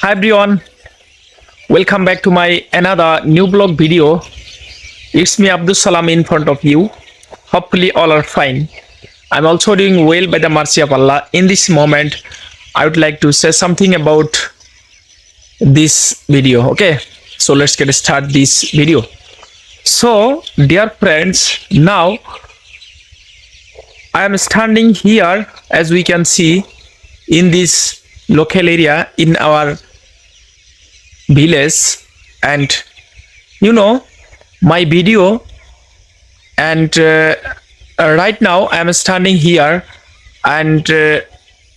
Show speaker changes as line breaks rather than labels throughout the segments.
Hi everyone, welcome back to my another new blog video. It's me Abdul Salam in front of you. Hopefully all are fine. I'm also doing well by the mercy of Allah. In this moment, I would like to say something about this video. Okay, so let's get start this video. So dear friends, now I am standing here as we can see in this local area in our village, and my video, and right now I am standing here, and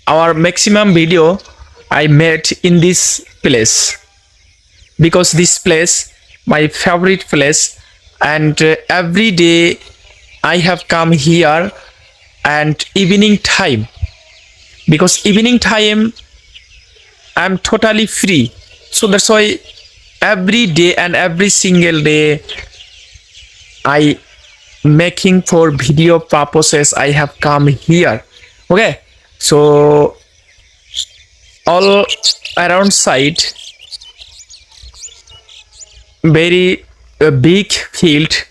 our maximum video I made in this place because this place my favorite place, and every day I have come here, and evening time, because evening time I'm totally free. So that's why every day and every single day I making for video purposes I have come here. Okay, so all around side very big field.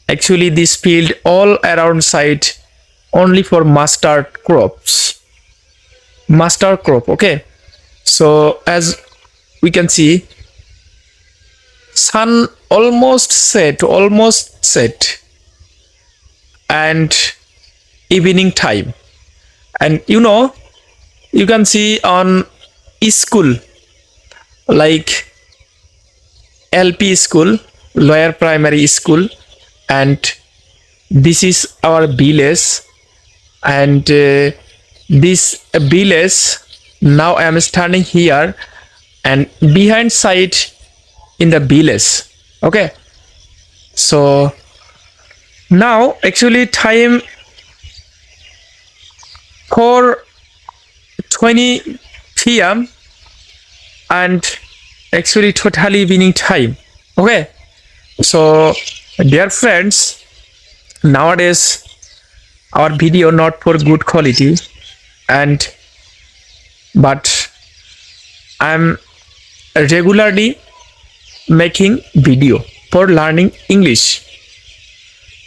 Actually this field all around side only for mustard crops. Okay, so as we can see sun almost set, and evening time, and you can see on school like LP school, lower primary school, and this is our village, and this village now I am standing here, and behind side in the village. Okay, so now actually time 4:20 p.m. and actually totally evening time. Okay, so dear friends, nowadays our video not for good quality, and but I'm regularly making video for learning English.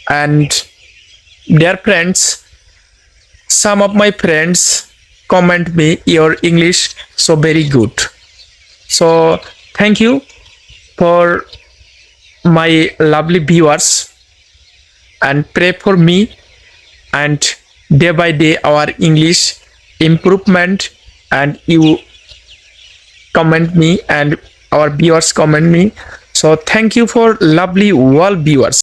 And dear friends, some of my friends comment me your English so very good, so thank you for my lovely viewers, and pray for me, and day by day our English improvement, and you comment me and our viewers comment me. So thank you for lovely world viewers.